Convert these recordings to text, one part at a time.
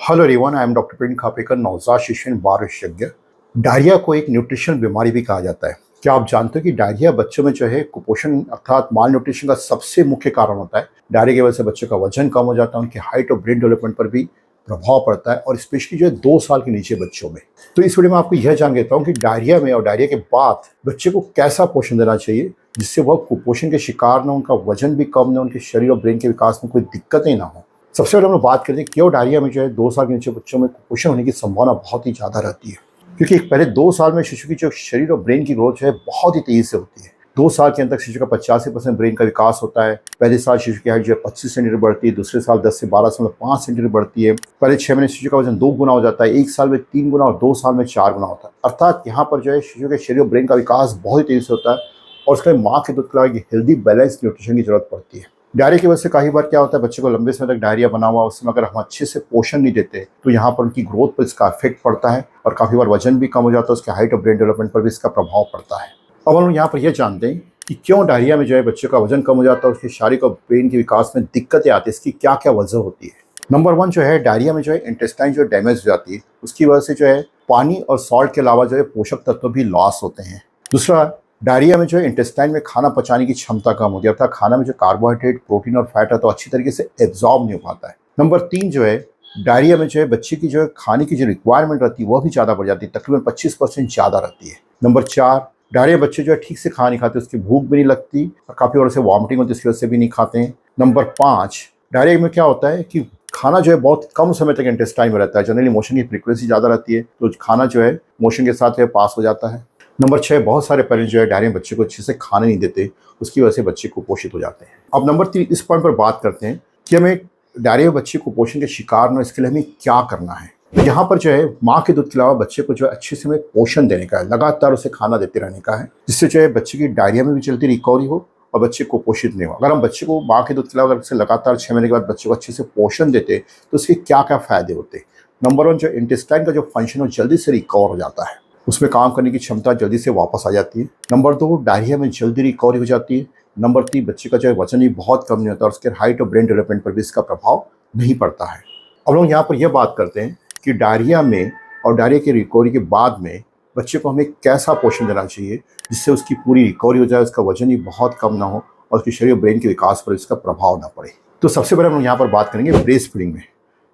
Hello everyone, I am doctor Praveen Khapekar, नवजात शिशु बाल विशेषज्ञ। डायरिया को एक न्यूट्रिशन बीमारी भी कहा जाता है। क्या आप जानते हो कि डायरिया बच्चों में जो है कुपोषण अर्थात माल न्यूट्रिशन का सबसे मुख्य कारण होता है। डायरिया की वजह से बच्चों का वजन कम हो जाता है, उनकी हाइट और ब्रेन डेवलपमेंट पर भी प्रभाव पड़ता है, और स्पेशली जो है 2 साल के नीचे बच्चों में। तो इस वीडियो में आपको यह जान देता हूँ कि डायरिया में और डायरिया के बाद बच्चे को कैसा पोषण देना चाहिए जिससे वह कुपोषण के शिकार न, उनका वजन भी कम न, उनके शरीर और ब्रेन के विकास में कोई दिक्कतें ना हो। सबसे पहले हम लोग बात करते हैं क्यों डायरिया में जो है 2 साल के नीचे बच्चों में कुपोषण होने की संभावना बहुत ही ज़्यादा रहती है। क्योंकि पहले 2 साल में शिशु की जो शरीर और ब्रेन की ग्रोथ जो है बहुत ही तेजी से होती है। 2 साल के अंदर तक शिशु का 85% ब्रेन का विकास होता है। पहले साल शिशु की हाइट जो है 25 सेंटीमीटर बढ़ती है, दूसरे साल 10 से 12.5 सेंटीमीटर बढ़ती है। पहले 6 महीने शिशु का वजन 2 गुना हो जाता है, 1 साल में 3 गुना और 2 साल में 4 गुना होता है। अर्थात यहाँ पर जो है शिशु के शरीर और ब्रेन का विकास बहुत ही तेजी से होता है, और उसके लिए माँ के दूध के लिए हेल्दी बैलेंस न्यूट्रिशन की जरूरत पड़ती है। डायरिया की वजह से कई बार क्या होता है, बच्चे को लंबे समय तक डायरिया बना हुआ, उस समय अगर हम अच्छे से पोषण नहीं देते तो यहाँ पर उनकी ग्रोथ पर इसका इफेक्ट पड़ता है, और काफ़ी बार वजन भी कम हो जाता है, उसके हाइट और ब्रेन डेवलपमेंट पर भी इसका प्रभाव पड़ता है। अब हम यहाँ पर यह जानते हैं कि क्यों डायरिया में जो है बच्चे का वजन कम हो जाता है, उसके शारीरिक और ब्रेन के विकास में दिक्कतें आती है, इसकी क्या क्या वजह होती है। नंबर 1 जो है, डायरिया में जो है इंटेस्टाइन जो डैमेज हो जाती है, उसकी वजह से जो है पानी और सॉल्ट के अलावा जो है पोषक तत्व भी लॉस होते हैं। दूसरा, डायरिया में जो है इंटेस्टाइन में खाना पचाने की क्षमता कम होती है, अर्थात खाना में जो कार्बोहाइड्रेट, प्रोटीन और फैट है तो अच्छी तरीके से एब्जॉर्ब नहीं हो पाता है। नंबर 3 जो है, डायरिया में जो है बच्चे की जो है खाने की जो रिक्वायरमेंट रहती है वह भी ज़्यादा बढ़ जाती है, तकरीबन 25% ज़्यादा रहती है। नंबर 4, डायरिया बच्चे जो है ठीक से खाना नहीं खाते, उसकी भूख भी नहीं लगती और काफ़ी और से वॉमिटिंग होती है, इसकी वजह से भी नहीं खाते हैं। नंबर 5, डायरिया में क्या होता है कि खाना जो है बहुत कम समय तक इंटेस्टाइन में रहता है, जनरली मोशन की फ्रीक्वेंसी ज़्यादा रहती है, तो खाना जो है मोशन के साथ पास हो जाता है। नंबर 6, बहुत सारे पेरेंट्स जो है डायरिया में बच्चे को अच्छे से खाने नहीं देते, उसकी वजह से बच्चे कुपोषित हो जाते हैं। अब नंबर 3 इस पॉइंट पर बात करते हैं कि हमें डायरिया बच्चे कुपोषण के शिकार न, इसके लिए हमें क्या करना है। तो यहाँ पर जो है माँ के दूध के अलावा बच्चे को जो है अच्छे से हमें पोषण देने का है, लगातार उसे खाना देते रहने का है, जिससे जो है बच्चे की डायरिया में भी जल्दी रिकवरी हो और बच्चे कुपोषित नहीं हो। अगर हम बच्चे को माँ के दूध के अलावा अगर लगातार 6 महीने के बाद बच्चे को अच्छे से पोषण देते तो उसके क्या क्या फायदे होते। नंबर 1 जो इंटेस्टाइन का जो फंक्शन है जल्दी से रिकवर हो जाता है, उसमें काम करने की क्षमता जल्दी से वापस आ जाती है। नंबर 2, डायरिया में जल्दी रिकवरी हो जाती है। नंबर 3, बच्चे का जो है वजन भी बहुत कम नहीं होता और उसके हाइट और ब्रेन डेवलपमेंट पर भी इसका प्रभाव नहीं पड़ता है। अब लोग यहाँ पर यह बात करते हैं कि डायरिया में और डायरिया की रिकवरी के बाद में बच्चे को हमें कैसा पोषण देना चाहिए जिससे उसकी पूरी रिकवरी हो जाए, उसका वजन ही बहुत कम ना हो और उसके शरीर और ब्रेन के विकास पर इसका प्रभाव ना पड़े। तो सबसे पहले हम लोग यहाँ पर बात करेंगे ब्रेस्ट फीडिंग में।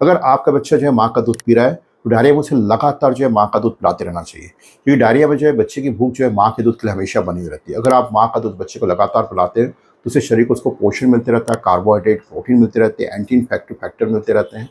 अगर आपका बच्चा जो है माँ का दूध पी रहा है तो डायरिया में उसे लगातार जो है माँ का दूध पिलाते रहना चाहिए, क्योंकि डायरिया में जो है बच्चे की भूख जो है माँ के दूध के लिए हमेशा बनी हुई रहती है। अगर आप माँ का दूध बच्चे को लगातार पिलाते हैं तो उससे शरीर को उसको पोषण मिलते रहता है, कार्बोहाइड्रेट, प्रोटीन मिलते रहते हैं, एंटी इन्फेक्टिव फैक्टर मिलते रहते हैं,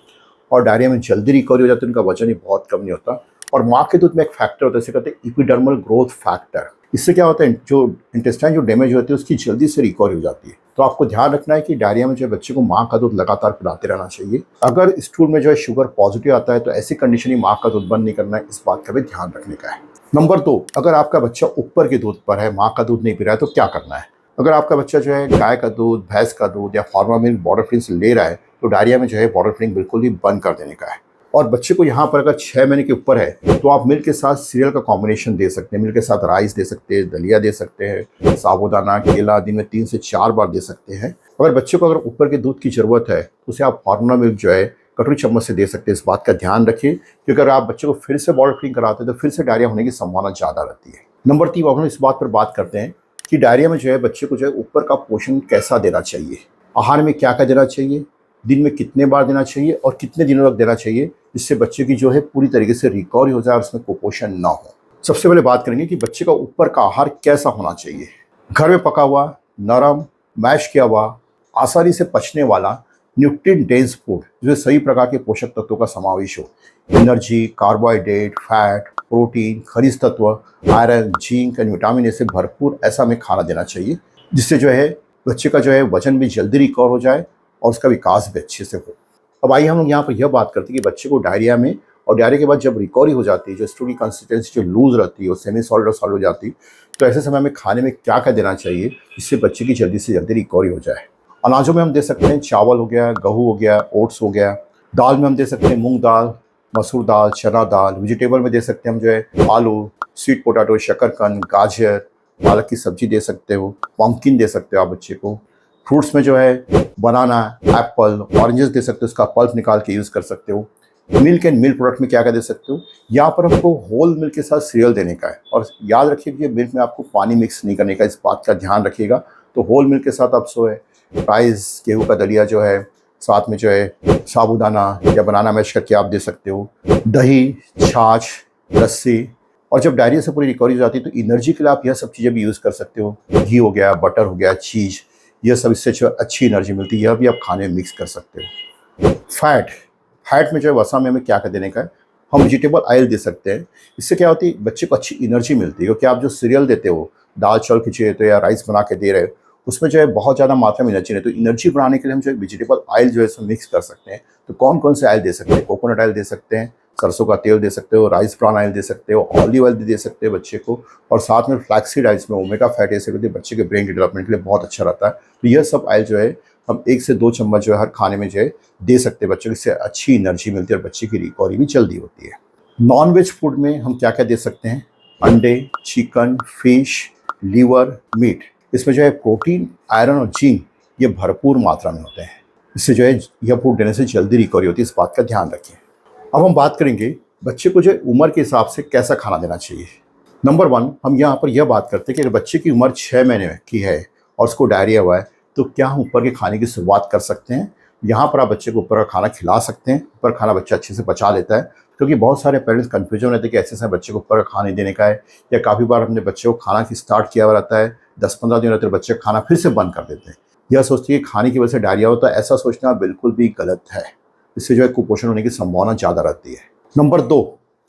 और डायरिया में जल्दी रिकवरी हो जाती है, उनका वजन ही बहुत कम नहीं होता। और माँ के दूध में एक फैक्टर होता है, इसे कहते हैं एपिडर्मल ग्रोथ फैक्टर। इससे क्या होता है, जो इंटेस्टाइन जो डैमेज होती है उसकी जल्दी से रिकवरी हो जाती है। तो आपको ध्यान रखना है कि डायरिया में जो है बच्चे को माँ का दूध लगातार पिलाते रहना चाहिए। अगर स्टूल में जो है शुगर पॉजिटिव आता है तो ऐसी कंडीशन में माँ का दूध बंद नहीं करना है, इस बात का भी ध्यान रखने का है। नंबर 2, अगर आपका बच्चा ऊपर के दूध पर है, माँ का दूध नहीं पी रहा है तो क्या करना है। अगर आपका बच्चा जो है गाय का दूध, भैंस का दूध या फॉर्मा मिल्क, बॉटल फीडिंग से ले रहा है तो डायरिया में जो है बॉटल फीडिंग बिल्कुल ही बंद कर देने का है। और बच्चे को यहाँ पर अगर 6 महीने के ऊपर है तो आप मिल्क के साथ सीरियल का कॉम्बिनेशन दे सकते हैं, मिल्क के साथ राइस दे सकते हैं, दलिया दे सकते हैं, साबूदाना, केला दिन में 3 से 4 बार दे सकते हैं। अगर बच्चे को अगर ऊपर के दूध की ज़रूरत है तो उसे आप फॉर्मूला मिल्क जो है कटोरी चम्मच से दे सकते हैं। इस बात का ध्यान रखिए, क्योंकि अगर आप बच्चे को फिर से बॉटल फीडिंग कराते हैं तो फिर से डायरिया होने की संभावना ज़्यादा रहती है। नंबर 3, अब हम इस बात पर बात करते हैं कि डायरिया में जो है बच्चे को जो है ऊपर का पोषण कैसा देना चाहिए, आहार में क्या क्या देना चाहिए, दिन में कितने बार देना चाहिए और कितने दिनों तक देना चाहिए, जिससे बच्चे की जो है पूरी तरीके से रिकवरी हो जाए और उसमें कुपोषण ना हो। सबसे पहले बात करेंगे कि बच्चे का ऊपर का आहार कैसा होना चाहिए। घर में पका हुआ, नरम, मैश किया हुआ, आसानी से पचने वाला, न्यूट्रिएंट डेंस फूड जिसमें सभी प्रकार के पोषक तत्वों का समावेश हो, एनर्जी, कार्बोहाइड्रेट, फैट, प्रोटीन, खनिज तत्व, iron, zinc and vitamin A से भरपूर ऐसा हमें खाना देना चाहिए, जिससे जो है बच्चे का जो है वजन भी जल्दी रिकवर हो जाए और उसका विकास भी अच्छे से हो। अब आइए हम लोग यहाँ पर यह बात करते हैं कि बच्चे को डायरिया में और डायरिया के बाद जब रिकवरी हो जाती है, जो स्टूल की कंसिस्टेंसी जो लूज रहती है वो सेमी सॉलिड और सॉलिड हो जाती है, तो ऐसे समय में खाने में क्या क्या देना चाहिए जिससे बच्चे की जल्दी से जल्दी रिकवरी हो जाए। अनाजों में हम दे सकते हैं चावल हो गया, गेहूँ हो गया, ओट्स हो गया। दाल में हम दे सकते हैं मूंग दाल, मसूर दाल, चना दाल। वेजिटेबल में दे सकते हैं हम जो है आलू, स्वीट पोटैटो, शकरकंद, गाजर, पालक की सब्जी दे सकते हो, पम्पकिन दे सकते हो आप बच्चे को। फ्रूट्स में जो है बनाना, एप्पल, ऑरेंजेस दे सकते हो, उसका पल्प निकाल के यूज़ कर सकते हो। मिल्क एंड मिल्क प्रोडक्ट में क्या क्या दे सकते हो, यहाँ पर हमको होल मिल्क के साथ सीरियल देने का है। और याद रखिए कि मिल्क में आपको पानी मिक्स नहीं करने का, इस बात का ध्यान रखिएगा। तो होल मिल्क के साथ आप राइस, गेहूं का दलिया जो है, साथ में साबूदाना या बनाना मैश करके आप दे सकते हो, दही, छाछ, लस्सी। और जब डायरिया से पूरी रिकवरी हो जाती है तो एनर्जी के लिए आप यह सब चीज़ें भी यूज़ कर सकते हो। घी हो गया, बटर हो गया, चीज़, यह सब इससे जो अच्छी एनर्जी मिलती है, यह भी आप खाने में मिक्स कर सकते हो। फैट में वसा में हमें क्या कर देने का है, हम वेजिटेबल ऑयल दे सकते हैं। इससे क्या होती है, बच्चे को अच्छी एनर्जी मिलती है। क्योंकि आप जो सीरियल देते हो, दाल चावल खिचड़ी देते हो या राइस बना के दे रहे हो, उसमें बहुत ज़्यादा मात्रा में एनर्जी नहीं। तो एनर्जी बढ़ाने के लिए हम वेजिटेबल ऑयल इसमें मिक्स कर सकते हैं। तो कौन कौन से ऑयल दे सकते हैं, कोकोनट ऑयल दे सकते हैं, सरसों का तेल दे सकते हो, राइस ब्रान ऑयल दे सकते हो, ऑलिव ऑयल भी दे सकते हो बच्चे को। और साथ में फ्लैक्सीड ऑयल में ओमेगा फैटी एसिड होती है, बच्चे के ब्रेन डेवलपमेंट के लिए बहुत अच्छा रहता है। तो यह सब ऑयल हम 1 से 2 चम्मच हर खाने में दे सकते हैं बच्चों को। इससे अच्छी एनर्जी मिलती है और बच्चे की रिकवरी भी जल्दी होती है। नॉन वेज फूड में हम क्या क्या दे सकते हैं, अंडे, चिकन, फिश, लीवर, मीट। इसमें प्रोटीन, आयरन और जिंक ये भरपूर मात्रा में होते हैं। इससे यह फूड देने से जल्दी रिकवरी होती है, इस बात का ध्यान रखें। अब हम बात करेंगे बच्चे को उम्र के हिसाब से कैसा खाना देना चाहिए। नंबर 1, हम यहाँ पर यह बात करते हैं कि अगर बच्चे की उम्र 6 महीने की है और उसको डायरिया हुआ है, तो क्या हम ऊपर के खाने की शुरुआत कर सकते हैं। यहाँ पर आप बच्चे को ऊपर का खाना खिला सकते हैं। ऊपर खाना बच्चा अच्छे से पचा लेता है। क्योंकि बहुत सारे पेरेंट्स कन्फ्यूजन रहते हैं कि ऐसे बच्चे को ऊपर का खाना देने का है, या काफ़ी बार अपने बच्चे को खाना की स्टार्ट किया हुआ रहता है, 10-15 दिन रहते हैं, बच्चे खाना फिर से बंद कर देते हैं। यह सोचते हैं कि खाने की वजह से डायरिया होता है। ऐसा सोचना बिल्कुल भी गलत है। इससे कुपोषण होने की संभावना ज़्यादा रहती है। नंबर 2,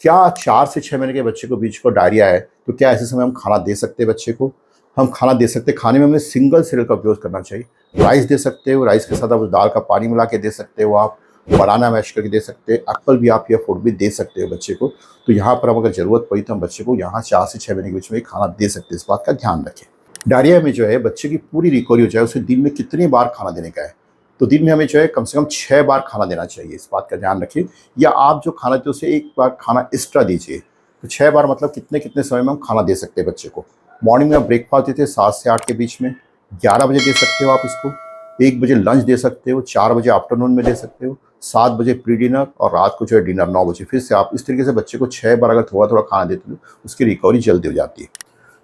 क्या 4 से 6 महीने के बच्चे को बीच को डायरिया है, तो क्या ऐसे समय हम खाना दे सकते हैं बच्चे को। हम खाना दे सकते हैं। खाने में हमें सिंगल सीरियल का उपयोग करना चाहिए। राइस दे सकते हो, राइस के साथ आप दाल का पानी मिला के दे सकते हो, आप बनाना मैश करके दे सकते हैं, एप्पल भी आप यह फूड भी दे सकते हो बच्चे को। तो यहाँ पर हम अगर ज़रूरत पड़ी तो हम बच्चे को यहाँ 4 से 6 महीने के बीच में खाना दे सकते हैं। इस बात का ध्यान रखें। डायरिया में बच्चे की पूरी रिकवरी हो जाए, उसे दिन में कितनी बार खाना देने का है, तो दिन में हमें कम से कम 6 बार खाना देना चाहिए। इस बात का ध्यान रखिए। या आप जो खाना देते हो उसे 1 बार खाना एक्स्ट्रा दीजिए। तो 6 बार मतलब कितने कितने समय में हम खाना दे सकते हैं बच्चे को। मॉर्निंग में आप ब्रेकफास्ट देते हैं 7 से 8 के बीच में, 11 बजे दे सकते हो आप इसको, 1 बजे लंच दे सकते हो, 4 बजे आफ्टरनून में दे सकते हो, 7 बजे प्री डिनर, और रात को डिनर 9 बजे। फिर से आप इस तरीके से बच्चे को 6 बार अगर थोड़ा थोड़ा खाना देते हो, उसकी रिकवरी जल्दी हो जाती है।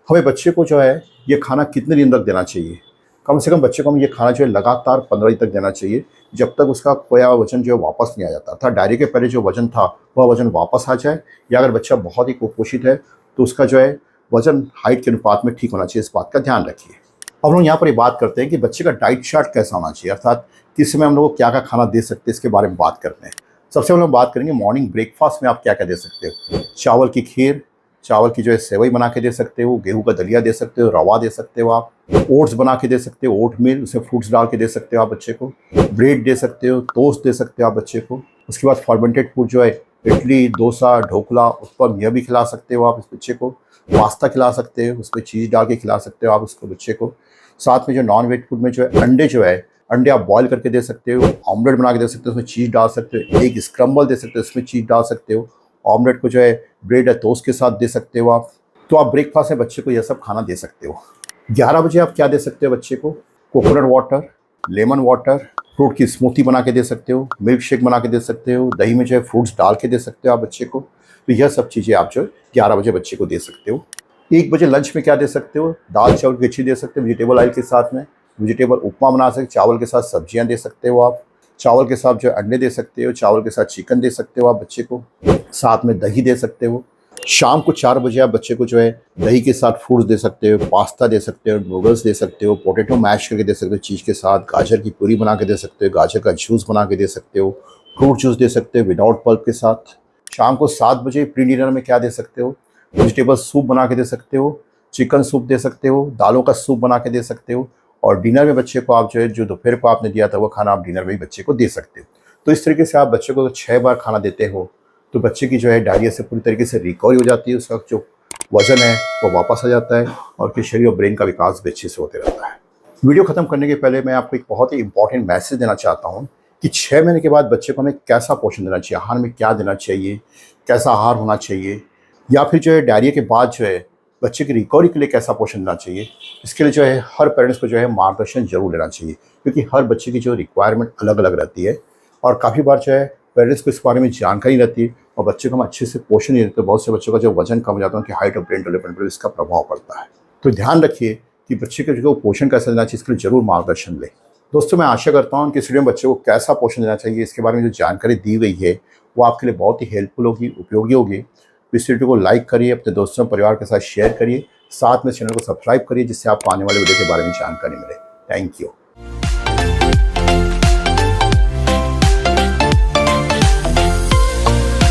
हमें बच्चे को ये खाना कितने दिन तक देना चाहिए, कम से कम बच्चे को हम ये खाना लगातार 15 दिन तक देना चाहिए, जब तक उसका खोया हुआ वजन वापस नहीं आ जाता। अर्थात डायरिया के पहले जो वजन था वह वजन वापस आ जाए, या अगर बच्चा बहुत ही कुपोषित है तो उसका वजन हाइट के अनुपात में ठीक होना चाहिए। इस बात का ध्यान रखिए। अब हम यहाँ पर ये बात करते हैं कि बच्चे का डाइट चार्ट कैसा होना चाहिए, अर्थात किस समय हम लोग क्या क्या खाना दे सकते हैं, इसके बारे में बात करते हैं। सबसे पहले हम बात करेंगे मॉर्निंग ब्रेकफास्ट में आप क्या क्या दे सकते हो। चावल की खीर, चावल की सेवई बना के दे सकते हो, गेहूं का दलिया दे सकते हो, रवा दे सकते हो, आप ओट्स बना के दे सकते हो, ओट मिल, उसमें फ्रूट्स डाल के दे सकते हो आप बच्चे को, ब्रेड दे सकते हो, टोस्ट दे सकते हो आप बच्चे को। उसके बाद फर्मेंटेड फूड इडली, डोसा, ढोकला, उत्पम, यह भी खिला सकते हो आप इस बच्चे को। पास्ता खिला सकते हो, उसमें चीज़ डाल के खिला सकते हो आप उसको बच्चे को। साथ में नॉन वेज फूड में अंडे अंडे आप बॉईल करके दे सकते हो, ऑमलेट बना के दे सकते हो, उसमें चीज़ डाल सकते हो, एग स्क्रम्बल दे सकते हो, उसमें चीज़ डाल सकते हो, ऑमलेट को ब्रेड या टोस्ट के साथ दे सकते हो आप। तो आप ब्रेकफास्ट में बच्चे को यह सब खाना दे सकते हो। 11 बजे आप क्या दे सकते हो बच्चे को, coconut water, lemon water, fruit की स्मूथी बना के दे सकते हो, मिल्क शेक बना के दे सकते हो, दही में फ्रूट्स डाल के दे सकते हो आप बच्चे को। तो यह सब चीज़ें आप 11 बजे बच्चे को दे सकते हो। 1 बजे लंच में क्या दे सकते हो, दाल चावल की खिचड़ी दे सकते हो वेजिटेबल ऑयल के साथ में, वेजिटेबल उपमा बना सकते, चावल के साथ सब्जियां दे सकते हो आप, चावल के साथ अंडे दे सकते हो, चावल के साथ चिकन दे सकते हो आप बच्चे को, साथ में दही दे सकते हो। शाम को 4 बजे आप बच्चे को दही के साथ फ्रूट्स दे सकते हो, पास्ता दे सकते हो, नूडल्स दे सकते हो, पोटैटो मैश करके दे सकते हो चीज़ के साथ, गाजर की पूरी बना के दे सकते हो, गाजर का जूस बना के दे सकते हो, फ्रूट जूस दे सकते हो विदाउट पल्प के साथ। शाम को 7 बजे प्री डिनर में क्या दे सकते हो, वेजिटेबल सूप बना के दे सकते हो, चिकन सूप दे सकते हो, दालों का सूप बना के दे सकते हो। और डिनर में बच्चे को आप जो दोपहर को आपने दिया था वो खाना आप डिनर में भी बच्चे को दे सकते हो। तो इस तरीके से आप बच्चे को 6 बार खाना देते हो तो बच्चे की डायरिया से पूरी तरीके से रिकवरी हो जाती है, उसका जो वजन है वो वापस आ जाता है और उसके शरीर और ब्रेन का विकास भी अच्छे से होते रहता है। वीडियो ख़त्म करने के पहले मैं आपको एक बहुत ही इंपॉर्टेंट मैसेज देना चाहता हूँ कि 6 महीने के बाद बच्चे को हमें कैसा पोषण देना चाहिए, आहार में क्या देना चाहिए, कैसा आहार होना चाहिए, या फिर डायरिया के बाद बच्चे की रिकवरी के लिए कैसा पोषण देना चाहिए। इसके लिए हर पेरेंट्स को मार्गदर्शन जरूर लेना चाहिए, क्योंकि हर बच्चे की रिक्वायरमेंट अलग अलग रहती है और काफ़ी बार पेरेंट्स को इस बारे में जानकारी रहती है और बच्चे को हम अच्छे से पोषण नहीं देते, बहुत से बच्चों का जो वजन कम हो जाता है, उनकी हाइट और ब्रेन डेवलपमेंट पर इसका प्रभाव पड़ता है। तो ध्यान रखिए कि बच्चे के जो पोषण कैसा देना चाहिए, इसके लिए जरूर मार्गदर्शन लें। दोस्तों, मैं आशा करता हूँ कि इस वीडियो में बच्चे को कैसा पोषण देना चाहिए, इसके बारे में जो जानकारी दी गई है वो आपके लिए बहुत ही हेल्पफुल होगी, उपयोगी होगी। इस वीडियो को लाइक करिए, अपने दोस्तों परिवार के साथ शेयर करिए, साथ में चैनल को सब्सक्राइब करिए, जिससे आपको आने वाले वीडियो के बारे में जानकारी मिले। Thank you.